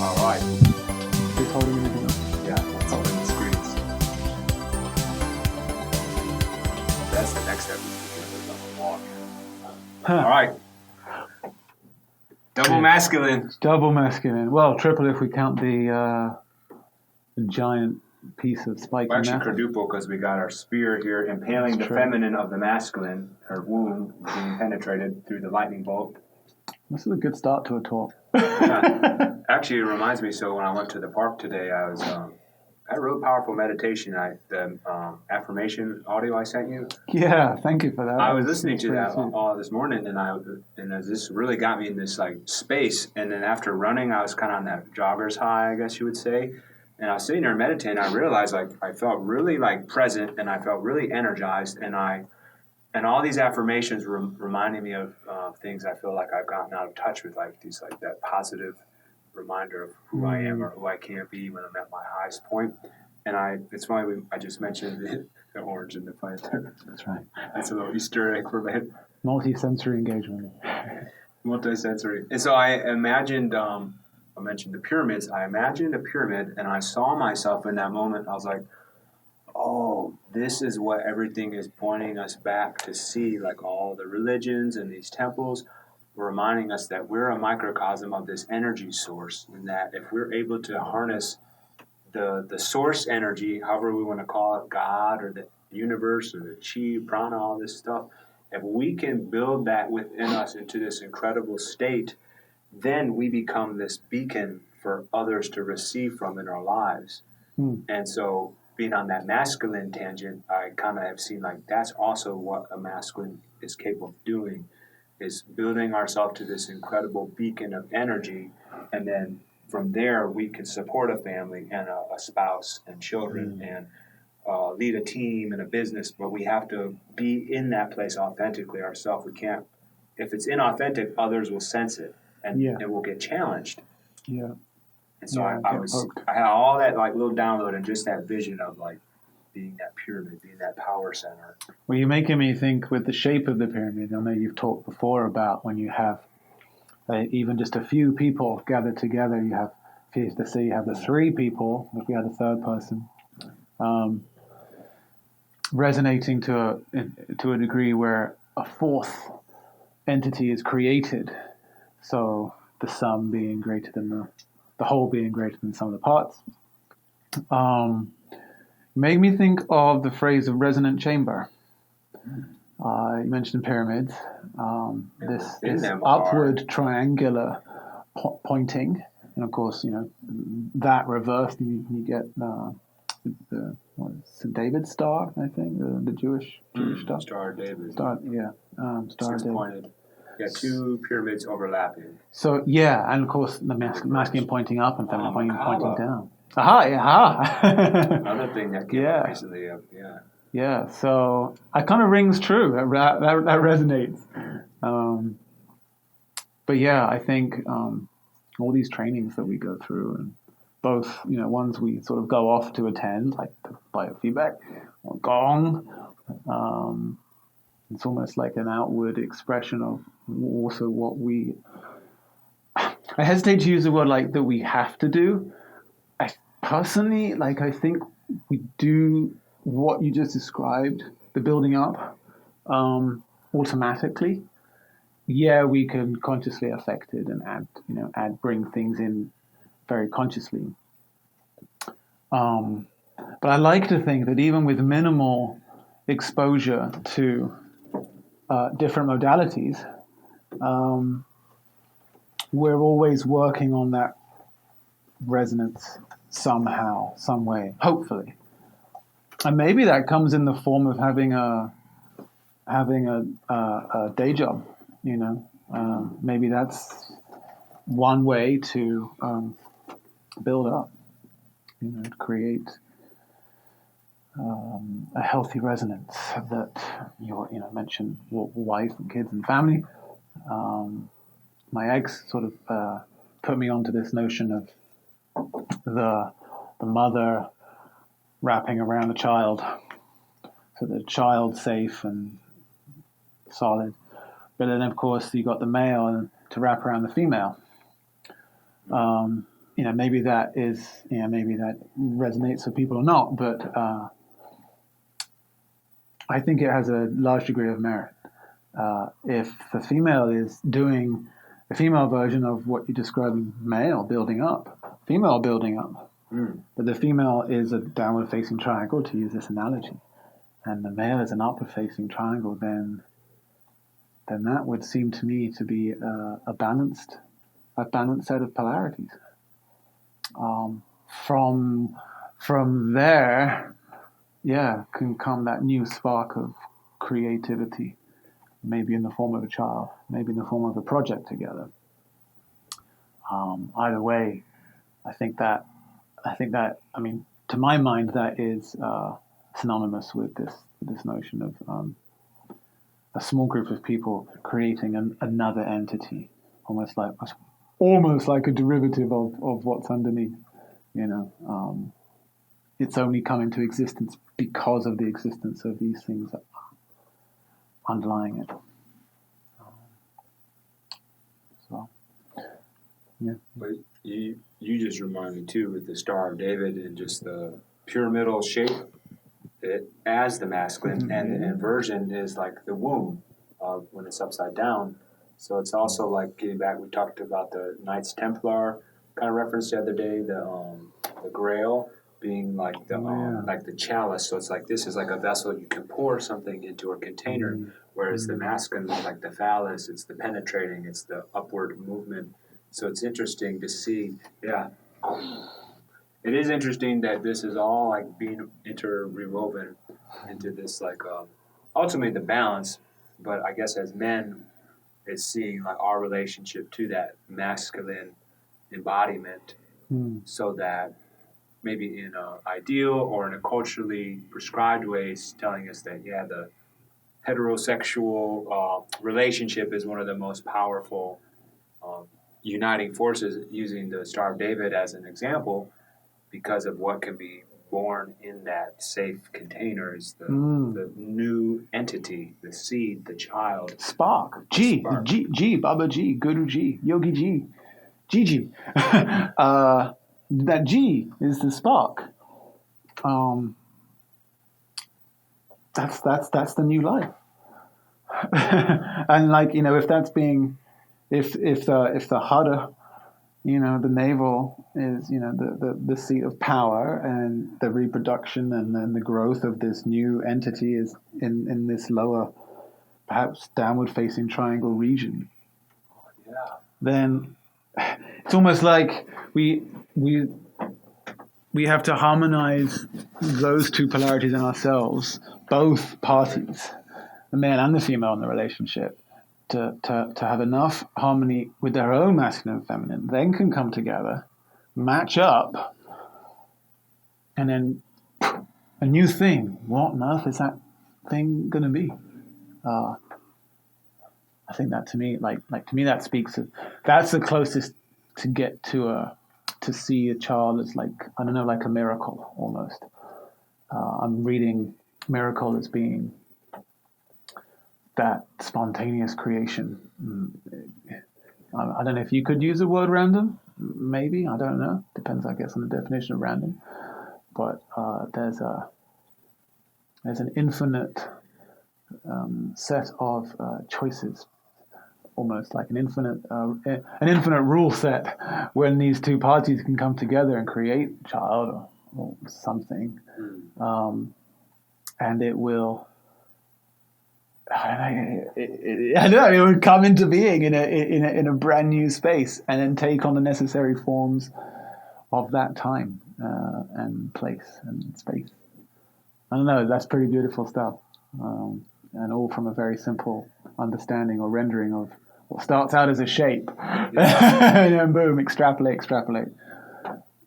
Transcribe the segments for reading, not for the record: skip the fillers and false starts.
All right. Who's holding anything up? Yeah, that's all in the screens. That's the next episode on the walk. All right. Double masculine. Double masculine. Well, triple if we count the giant piece of spiky Well, actually, metal. quadruple because we got our spear here impaling That's the true. feminine of the masculine, her womb being penetrated through the lightning bolt. This is a good start to a talk. Yeah. Actually, it reminds me. So when I went to the park today, I was had a real powerful meditation. The affirmation audio I sent you. Yeah, thank you for that. I was listening to that Sweet. all this morning, and this really got me in this like space. And then after running, I was kind of on that jogger's high, I guess you would say. And I was sitting there meditating. I realized like I felt really like present, and I felt really energized, and all these affirmations were reminding me of things I feel like I've gotten out of touch with, like these like that positive reminder of who I am or who I can be when I'm at my highest point. And it's funny I just mentioned the orange and the panther. That's right. That's a little Easter egg for me. Multi-sensory engagement. Multisensory. And so I imagined, I mentioned the pyramids. I imagined a pyramid, and I saw myself in that moment. I was like, oh, this is what everything is pointing us back to see, like all the religions and these temples were reminding us that we're a microcosm of this energy source, and that if we're able to harness the source energy, however we want to call it, God or the universe or the chi, prana, all this stuff, if we can build that within us into this incredible state, then we become this beacon for others to receive from in our lives. And so being on that masculine tangent, I kind of have seen like that's also what a masculine is capable of doing, is building ourselves to this incredible beacon of energy. And then from there, we can support a family and a spouse and children and lead a team and a business, but we have to be in that place authentically ourselves. We can't, if it's inauthentic, others will sense it and it will get challenged. Yeah. And so I had all that like little download and just that vision of like being that pyramid, being that power center. Well, you're making me think with the shape of the pyramid. I know you've talked before about when you have even just a few people gathered together. You have, let's say you have the three people, if we had a third person, resonating to a degree where a fourth entity is created. So the sum being greater than the whole being greater than some of the parts. Made me think of the phrase of resonant chamber. You mentioned pyramids. This upward triangular pointing, and of course, that reversed. You get the St. David's star, I think, the Jewish star. Star of David. Star of David. Pointed. Yeah, two pyramids overlapping. So and of course the masculine pointing up and feminine pointing down. Another thing that came up recently. Yeah, so it kind of rings true. That resonates. But yeah, I think all these trainings that we go through, and both, ones we sort of go off to attend, like the biofeedback or gong. It's almost like an outward expression of also what I hesitate to use the word like that we have to do. I personally, I think we do what you just described, the building up, automatically. Yeah, we can consciously affect it and bring things in very consciously. But I like to think that even with minimal exposure to different modalities, we're always working on that resonance somehow, some way, hopefully. And maybe that comes in the form of having a day job, maybe that's one way to build up, create a healthy resonance that mentioned wife and kids and family. My ex sort of put me onto this notion of the mother wrapping around the child, so the child's safe and solid. But then, of course, you got the male to wrap around the female. maybe that resonates with people or not, but I think it has a large degree of merit. If the female is doing a female version of what you're describing, female building up, but the female is a downward-facing triangle, to use this analogy, and the male is an upward-facing triangle, then that would seem to me to be a balanced set of polarities. From there, can come that new spark of creativity, maybe in the form of a child, maybe in the form of a project together. Either way, I think that, to my mind, that is synonymous with this notion of a small group of people creating another entity, almost like a derivative of what's underneath. It's only come into existence because of the existence of these things underlying it. But you just remind me too with the Star of David and just the pyramidal shape, it as the masculine, and the inversion is like the womb when it's upside down. So it's also like getting back. We talked about the Knights Templar kind of reference the other day, the Grail being like the chalice. So it's like this is like a vessel you can pour something into, a container, whereas the masculine is like the phallus. It's the penetrating. It's the upward movement. So it's interesting to see. Yeah, it is interesting that this is all like being interwoven into this like ultimately the balance. But I guess as men, it's seeing like our relationship to that masculine embodiment, so that maybe in an ideal or in a culturally prescribed way, it's telling us that the heterosexual relationship is one of the most powerful uniting forces, using the Star of David as an example, because of what can be born in that safe container is the new entity, the seed, the child. Spark. G, Baba G, Guru G, Yogi G, Gigi. That G is the spark. That's the new life. And if the Hada, the navel is, the seat of power, and the reproduction and then the growth of this new entity is in this lower, perhaps downward-facing triangle region. Then it's almost like we have to harmonize those two polarities in ourselves, both parties, the male and the female in the relationship, to have enough harmony with their own masculine and feminine, then can come together, match up, and then a new thing. What on earth is that thing going to be? I think that to me that speaks of, that's the closest to get to see a child as like a miracle almost. I'm reading miracle as being that spontaneous creation. I don't know if you could use the word random. Maybe, I don't know. Depends, I guess, on the definition of random. But there's an infinite set of choices, almost like an infinite rule set, when these two parties can come together and create a child or something, and it will. It would come into being in a brand new space, and then take on the necessary forms of that time and place and space. I don't know. That's pretty beautiful stuff, and all from a very simple understanding or rendering of what starts out as a shape, and then boom, extrapolate.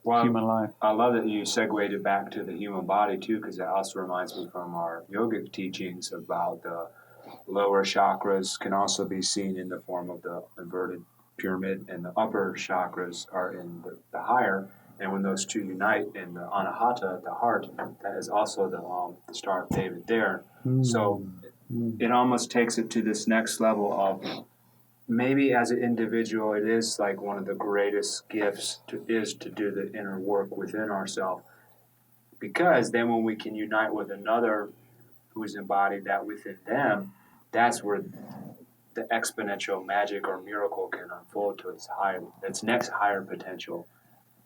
Well, human life. I love that you segued it back to the human body too, because it also reminds me from our yogic teachings about the lower chakras can also be seen in the form of the inverted pyramid, and the upper chakras are in the higher. And when those two unite in the Anahata, the heart, that is also the Star of David there. So it almost takes it to this next level of maybe as an individual, it is like one of the greatest gifts to do the inner work within ourselves. Because then when we can unite with another who's embodied that within them, that's where the exponential magic or miracle can unfold to its next higher potential.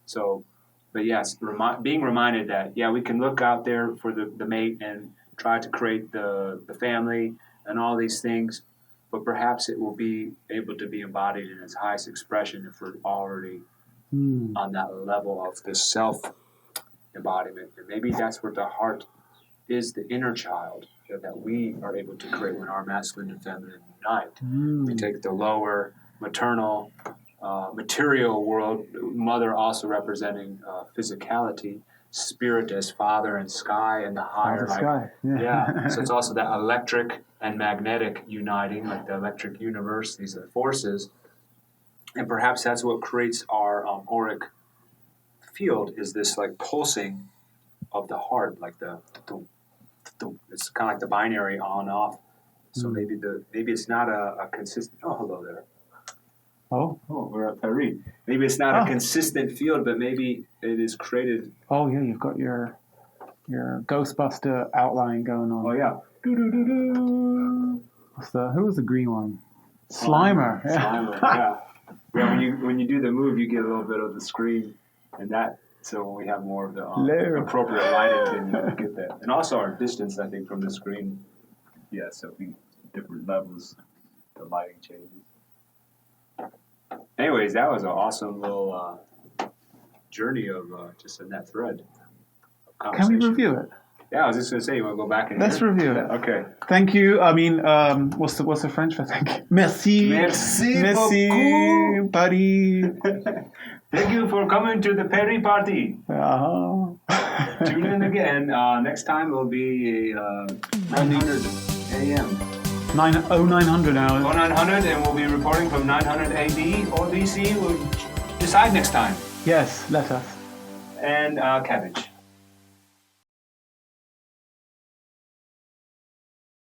So, but yes, being reminded that, yeah, we can look out there for the mate and try to create the family and all these things, but perhaps it will be able to be embodied in its highest expression if we're already on that level of the self embodiment. And maybe that's where the heart is, the inner child that we are able to create when our masculine and feminine unite. We take the lower maternal material world, mother also representing physicality, spirit as father and sky, and the higher sky. So it's also that electric and magnetic uniting, like the electric universe. These are forces, and perhaps that's what creates our auric field, is this like pulsing of the heart, like it's kind of like the binary on off. So maybe it's not a consistent. Oh, hello there. Oh, we're at Paris. Maybe it's not a consistent field, but maybe it is created. Oh yeah, you've got your Ghostbuster outline going on. Oh yeah. Who was the green one? Slimer. Slimer. Yeah. When you do the move, you get a little bit of the screen, and that. So when we have more of the appropriate lighting, then you get that. And also our distance, I think, from the screen. Yeah. So different levels, the lighting changes. Anyways, that was an awesome little journey of just in that thread. Can we review it? Yeah, I was just going to say, you want to go back and let's review it. Okay. Thank you. I mean, what's the French for thank you? Merci. Merci beaucoup. Paris. Thank you for coming to the Paris party. Tune in again. Next time will be 900 a.m. 900 hours. 0900, and we'll be reporting from 900 AD or BC. We'll decide next time. Yes, let us. And cabbage.